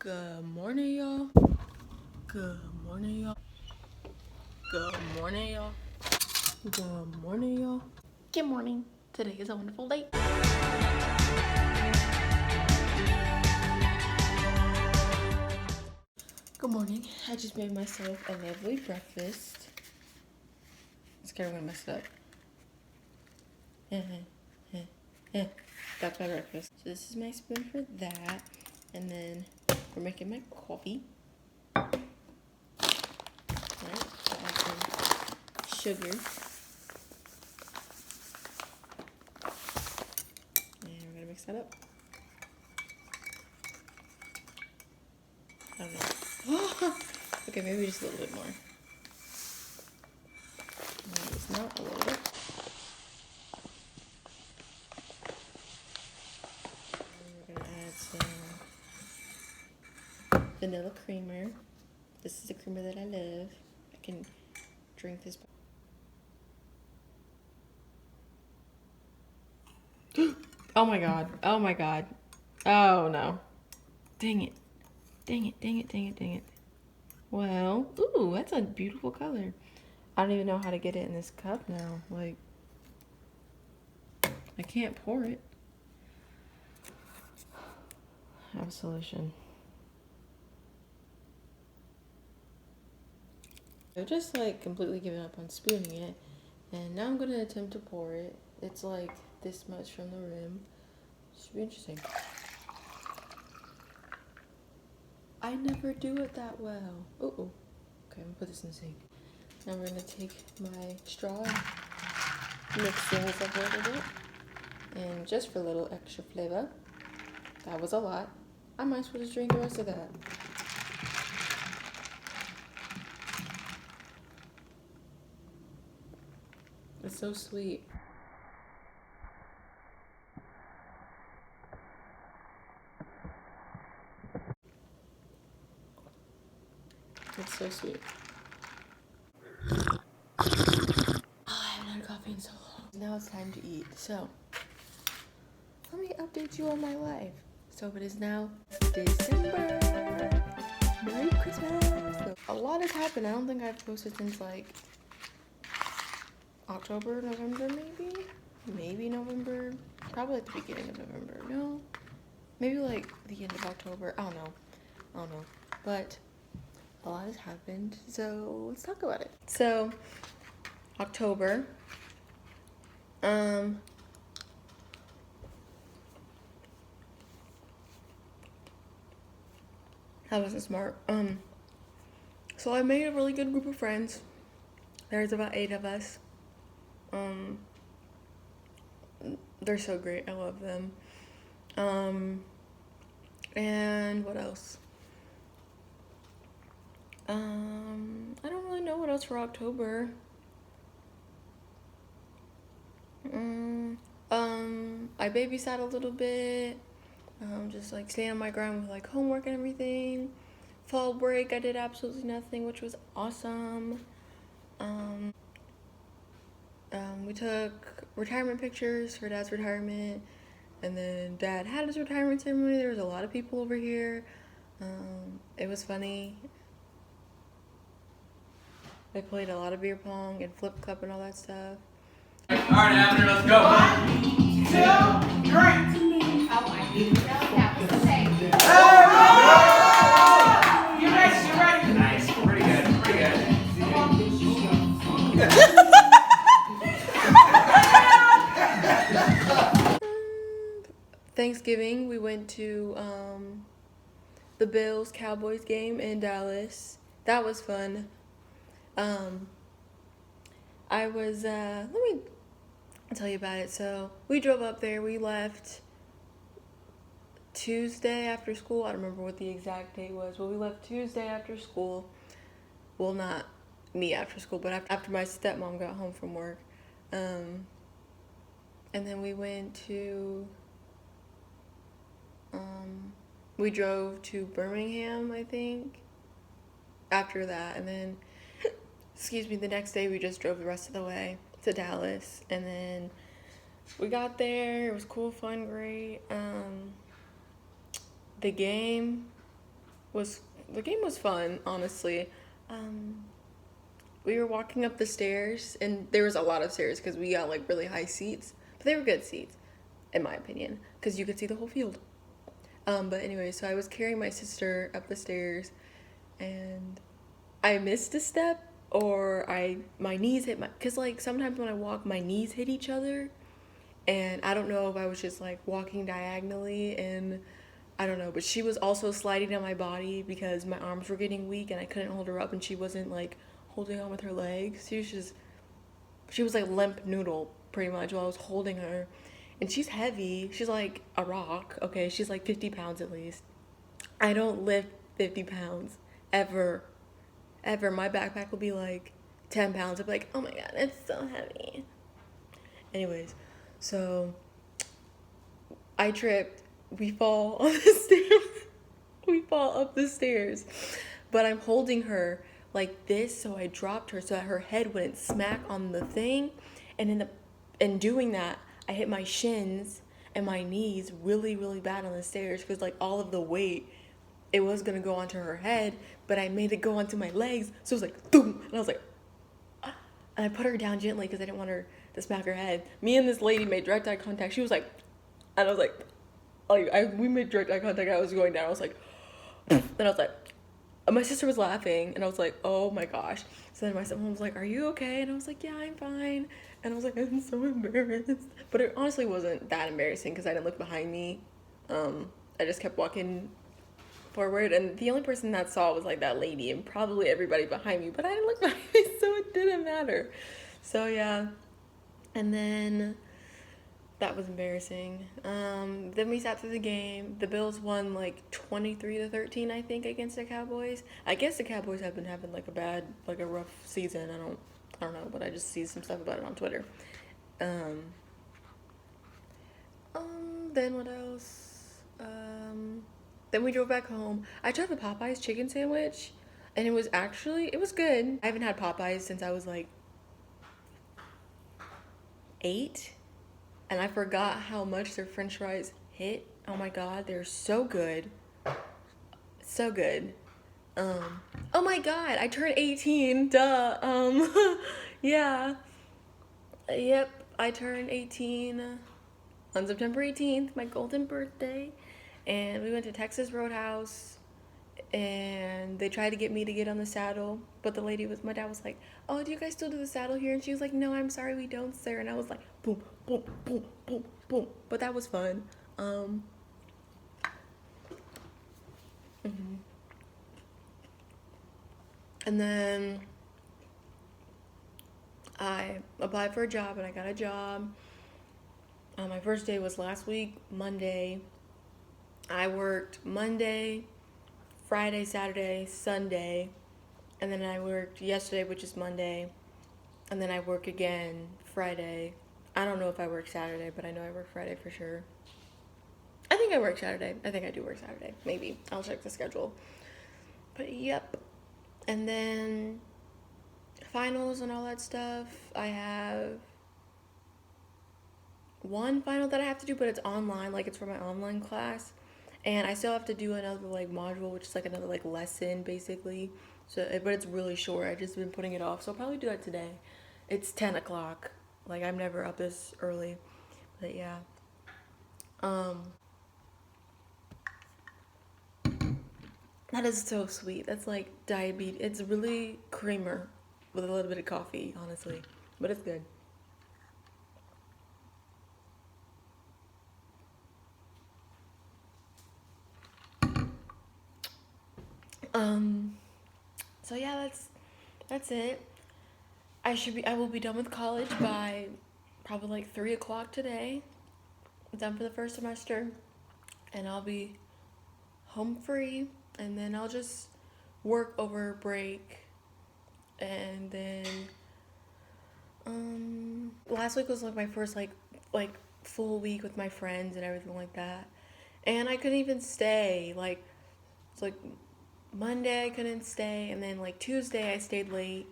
Good morning, y'all. Good morning, y'all. Good morning, y'all. Good morning, y'all. Good morning. Today is a wonderful day. Good morning. I just made myself a lovely breakfast. I'm scared I'm gonna mess it up. That's my breakfast. So this is my spoon for that. And then we're making my coffee. Right? So add some sugar. And we're gonna mix that up. I don't know. Okay, maybe just a little bit more. Maybe it's not a little bit. And we're gonna add some vanilla creamer. This is the creamer that I love. I can drink this. Oh my god. Oh my god. Oh no. Dang it. Dang it, dang it, dang it, dang it. Well, ooh, that's a beautiful color. I don't even know how to get it in this cup now. Like, I can't pour it. I have a solution. I've just like completely given up on spooning it. And now I'm gonna attempt to pour it. It's like this much from the rim. Should be interesting. I never do it that well. Oh, okay, I'm gonna put this in the sink. Now we're gonna take my straw and mix things up a little bit. And just for a little extra flavor, that was a lot. I might as well just drink the rest of that. It's so sweet. It's so sweet. Oh, I haven't had coffee in so long. Now it's time to eat. So, let me update you on my life. So it is now December. Merry Christmas. So, a lot has happened. I don't think I've posted since like October, November, maybe November, probably at the beginning of November. No, maybe like the end of October. I don't know, but a lot has happened, so let's talk about it. So October, how was it smart? So I made a really good group of friends. There's about 8 of us. They're so great. I love them. And what else? I don't really know what else for October. I babysat a little bit. Just like staying on my grind with like homework and everything. Fall break, I did absolutely nothing, which was awesome. We took retirement pictures for Dad's retirement, and then Dad had his retirement ceremony. There was a lot of people over here. It was funny. They played a lot of beer pong and flip cup and all that stuff. All right, Abner, let's go. 1, 2, 3. Oh, I didn't know that was the same. You guys, you're right. Nice, pretty good, pretty good. Thanksgiving, we went to the Bills Cowboys game in Dallas. That was fun. I was let me tell you about it. So we drove up there. We left Tuesday after school. I don't remember what the exact date was, but we left Tuesday after school. Well, not me after school, but after my stepmom got home from work. And then we went to we drove to Birmingham, I think, after that. And then, excuse me, the next day we just drove the rest of the way to Dallas. And then we got there. It was cool, fun, great. The game the game was fun, honestly. Um, we were walking up the stairs, and there was a lot of stairs because we got like really high seats, but they were good seats, in my opinion, because you could see the whole field. But anyway, so I was carrying my sister up the stairs, and I missed a step, or my knees hit cause like sometimes when I walk, my knees hit each other, and I don't know if I was just like walking diagonally, and I don't know, but she was also sliding down my body because my arms were getting weak and I couldn't hold her up, and she wasn't like holding on with her legs. She was like limp noodle pretty much while I was holding her. And she's heavy. She's like a rock. Okay, she's like 50 pounds at least. I don't lift 50 pounds ever. Ever. My backpack will be like 10 pounds. I'll be like, oh my god, it's so heavy. Anyways, so I tripped. We fall on the stairs. We fall up the stairs. But I'm holding her like this, so I dropped her so that her head wouldn't smack on the thing. And in doing that, I hit my shins and my knees really, really bad on the stairs because like all of the weight, it was gonna go onto her head, but I made it go onto my legs, so it was like boom, and I was like, ah. And I put her down gently because I didn't want her to smack her head. Me and this lady made direct eye contact. She was like, and I was like, we made direct eye contact. I was going down. I was like, then I was like, and my sister was laughing, and I was like, oh my gosh. So then my stepmom was like, are you okay? And I was like, yeah, I'm fine. And I was like, I'm so embarrassed. But it honestly wasn't that embarrassing because I didn't look behind me. I just kept walking forward, and the only person that saw was like that lady and probably everybody behind me, but I didn't look behind me, so it didn't matter. So yeah. And then that was embarrassing. Then we sat through the game. The Bills won like 23-13, I think, against the Cowboys. I guess the Cowboys have been having like a rough season. I don't know, but I just see some stuff about it on Twitter. Then what else? Then we drove back home. I tried the Popeyes chicken sandwich, and it was good. I haven't had Popeyes since I was like 8. And I forgot how much their french fries hit. Oh my god, they're so good. So good. Oh my god, I turned 18, duh. Yeah. Yep, I turned 18 on September 18th, my golden birthday. And we went to Texas Roadhouse, and they tried to get me to get on the saddle, but my dad was like, oh, do you guys still do the saddle here? And she was like, no, I'm sorry, we don't, sir. And I was like, boom, boom, boom, boom, boom. But that was fun. And then I applied for a job, and I got a job. My first day was last week, Monday. I worked Monday, Friday, Saturday, Sunday, and then I worked yesterday, which is Monday, and then I work again Friday. I don't know if I work Saturday, but I know I work Friday for sure. I think I work Saturday. I think I do work Saturday. Maybe. I'll check the schedule. But yep. And then finals and all that stuff. I have one final that I have to do, but it's online. Like, it's for my online class. And I still have to do another like module, which is like another like lesson basically. So, but it's really short. I've just been putting it off, so I'll probably do that today. It's 10 o'clock. Like, I'm never up this early, but yeah. That is so sweet. That's like diabetes. It's really creamer with a little bit of coffee, honestly, but it's good. So yeah, that's it. I will be done with college by probably like 3 o'clock today. Done for the first semester, and I'll be home free, and then I'll just work over break, and then last week was like my first like full week with my friends and everything like that, and I couldn't even stay. Like, it's like Monday I couldn't stay, and then like Tuesday I stayed late.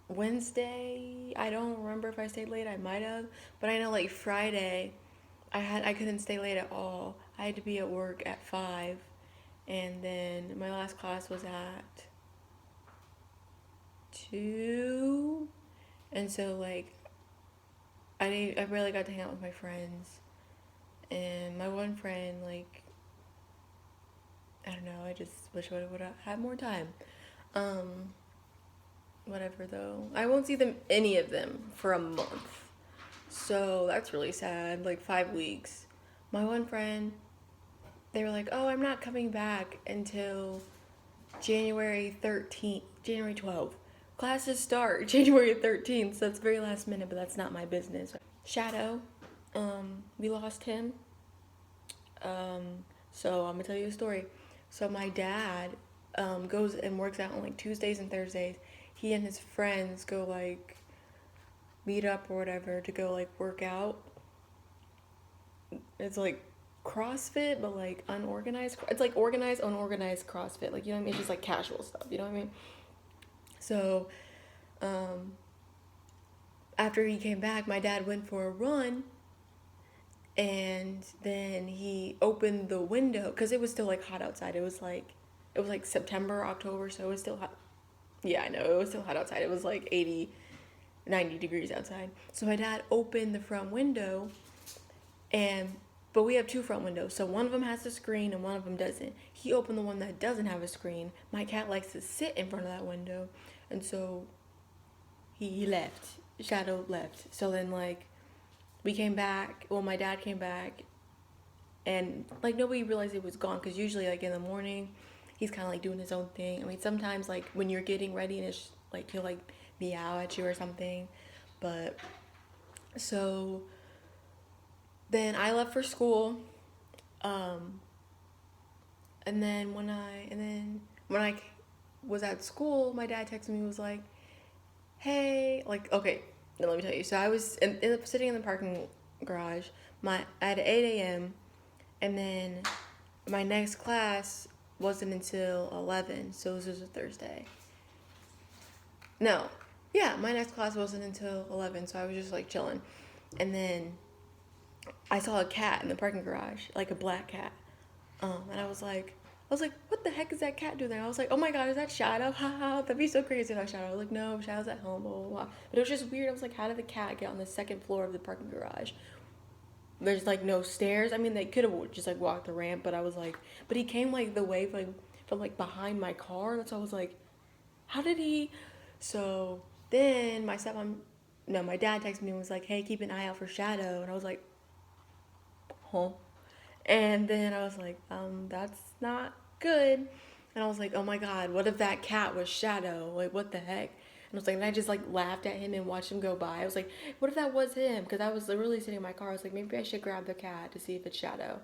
Wednesday I don't remember if I stayed late. I might have, but I know like Friday I couldn't stay late at all. I had to be at work at 5, And then my last class was at 2. And so, like, I really got to hang out with my friends. And my one friend, like, I don't know, I just wish I would have had more time. Whatever though. I won't see any of them for a month. So that's really sad. Like 5 weeks. My one friend, they were like, "Oh, I'm not coming back until January 13th, January 12th. Classes start January 13th, so it's very last minute, but that's not my business." Shadow, we lost him. So I'm gonna tell you a story. So my dad goes and works out on like Tuesdays and Thursdays. He and his friends go like meet up or whatever to go like work out. It's like CrossFit, but like unorganized. It's like organized, unorganized CrossFit. Like, you know what I mean? It's just like casual stuff. You know what I mean? So, after he came back, my dad went for a run, and then he opened the window because it was still like hot outside. It was like September, October, so it was still hot. Yeah, I know, it was still hot outside. It was like 80, 90 degrees outside. So my dad opened the front window, but we have 2 front windows, so one of them has a screen and one of them doesn't. He opened the one that doesn't have a screen. My cat likes to sit in front of that window, and so he left. Shadow left. So then, like, we came back. Well, my dad came back, and like nobody realized it was gone because usually, like in the morning, he's kind of like doing his own thing. I mean, sometimes like when you're getting ready and it's like he'll like meow at you or something, but so then I left for school, and then when I was at school, my dad texted me, was like, "Hey," like, okay, now let me tell you. So I was sitting in the parking garage. At 8 a.m. and then my next class wasn't until 11. So this was a Thursday. No, yeah, my next class wasn't until 11. So I was just like chilling, and then I saw a cat in the parking garage, like a black cat. And I was like, what the heck is that cat doing there? I was like, oh my god, is that Shadow? Haha, that'd be so crazy if I Shadow. I was like, no, Shadow's at home, blah, blah, blah. But it was just weird. I was like, how did the cat get on the second floor of the parking garage? There's like no stairs. I mean, they could have just like walked the ramp, but I was like, but he came like the way from like behind my car. And so I was like, how did he? So then my dad texted me and was like, hey, keep an eye out for Shadow. And I was like, huh? And then I was like, that's not good. And I was like, oh my god, what if that cat was Shadow? Like, what the heck? And I was like, and I just like laughed at him and watched him go by. I was like, what if that was him? Because I was literally sitting in my car. I was like, maybe I should grab the cat to see if it's Shadow.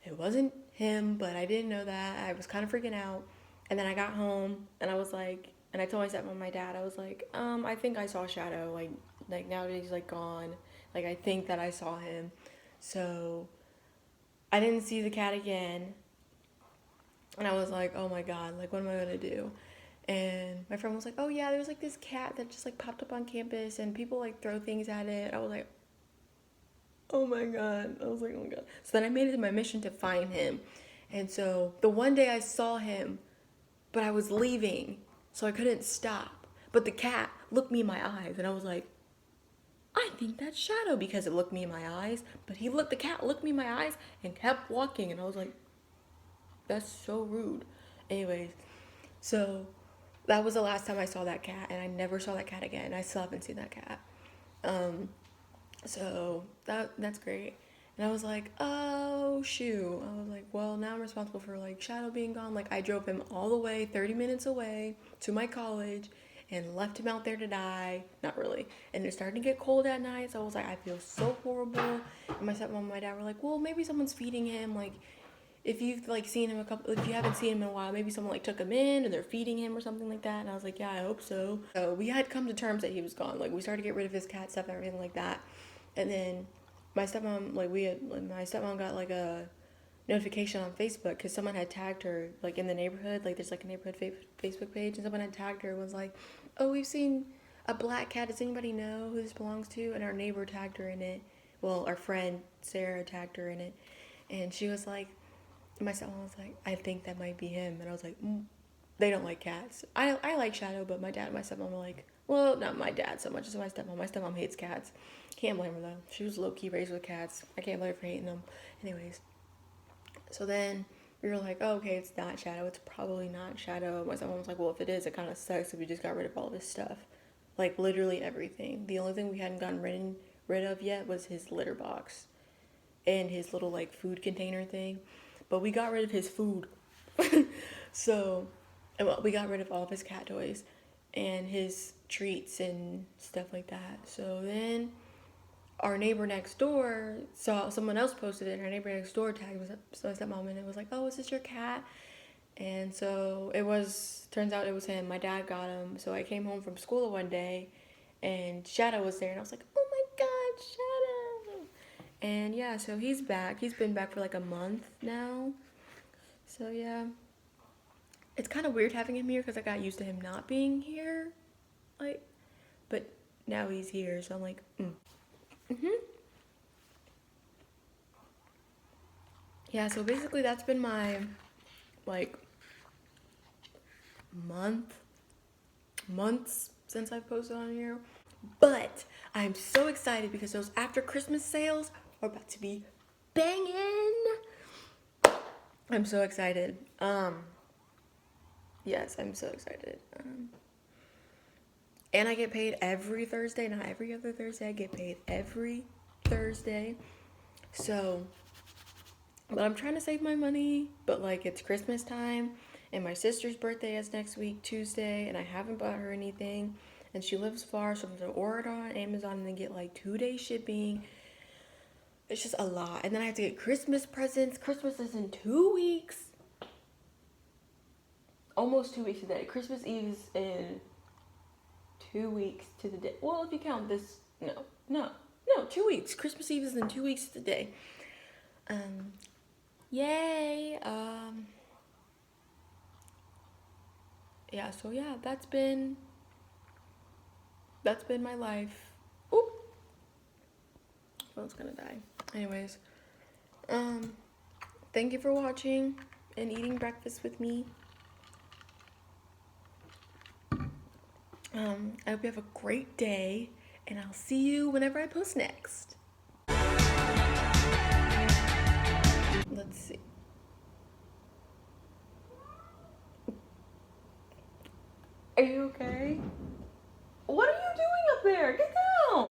It wasn't him, but I didn't know that. I was kind of freaking out. And then I got home and I was like, and I told my dad, I was like, I think I saw Shadow. Like now that he's like gone, like I think that I saw him. So I didn't see the cat again. And I was like, oh my god, like what am I gonna do? And my friend was like, oh yeah, there's like this cat that just like popped up on campus and people like throw things at it. I was like, oh my god. I was like, oh my god. So then I made it my mission to find him. And so the one day I saw him, but I was leaving, so I couldn't stop. But the cat looked me in my eyes and I was like, I think that's Shadow, because it looked me in my eyes. But the cat looked me in my eyes and kept walking, and I was like, that's so rude. Anyways, so that was the last time I saw that cat, and I never saw that cat again. I still haven't seen that cat. So that's great. And I was like, oh shoot. I was like, well, now I'm responsible for like Shadow being gone. Like I drove him all the way 30 minutes away to my college and left him out there to die. Not really. And it started to get cold at night, so I was like, I feel so horrible. And my stepmom and my dad were like, well, maybe someone's feeding him. Like if you've like seen him if you haven't seen him in a while, maybe someone like took him in and they're feeding him or something like that. And I was like, yeah, I hope so. So we had come to terms that he was gone. Like we started to get rid of his cat stuff and everything like that. And then my stepmom got like a notification on Facebook because someone had tagged her like in the neighborhood. Like there's like a neighborhood Facebook page, and someone had tagged her and was like, oh, we've seen a black cat. Does anybody know who this belongs to? And our neighbor tagged her in it. Well, our friend Sarah tagged her in it, and she was like, my stepmom was like, I think that might be him. And I was like, they don't like cats. I like Shadow, but my dad and my stepmom were like, well, not my dad so much as my stepmom. My stepmom hates cats. Can't blame her though. She was low-key raised with cats. I can't blame her for hating them. Anyways, so then we were like, oh, okay, it's not Shadow. It's probably not Shadow. My stepmom was like, well, if it is, it kind of sucks if we just got rid of all of his stuff. Like, literally everything. The only thing we hadn't gotten rid of yet was his litter box and his little, like, food container thing. But we got rid of his food. So, well, we got rid of all of his cat toys and his treats and stuff like that. So then our neighbor next door saw someone else posted it, and our neighbor next door tagged my stepmom, and it was like, oh, is this your cat? And so turns out it was him. My dad got him. So I came home from school one day and Shadow was there, and I was like, oh my God, Shadow. And yeah, so he's back. He's been back for like a month now. So yeah, it's kind of weird having him here because I got used to him not being here. Like, but now he's here, so I'm like, Yeah, so basically that's been my, like, months since I've posted on here. But I'm so excited because those after Christmas sales are about to be banging. I'm so excited. Yes, I'm so excited. And I get paid every Thursday, not every other Thursday. I get paid every Thursday. So, but I'm trying to save my money, but like it's Christmas time and my sister's birthday is next week, Tuesday, and I haven't bought her anything. And she lives far, so I'm gonna order it on Amazon and then get like 2-day shipping. It's just a lot. And then I have to get Christmas presents. Christmas is in 2 weeks. Almost 2 weeks today. Christmas Eve is in 2 weeks to the day. Well, if you count this, no, 2 weeks. Christmas Eve is in 2 weeks to the day. Yay. Yeah, so yeah, that's been my life. Oop. Phone's gonna die. Anyways, thank you for watching and eating breakfast with me. I hope you have a great day, and I'll see you whenever I post next. Let's see. Are you okay? What are you doing up there? Get down!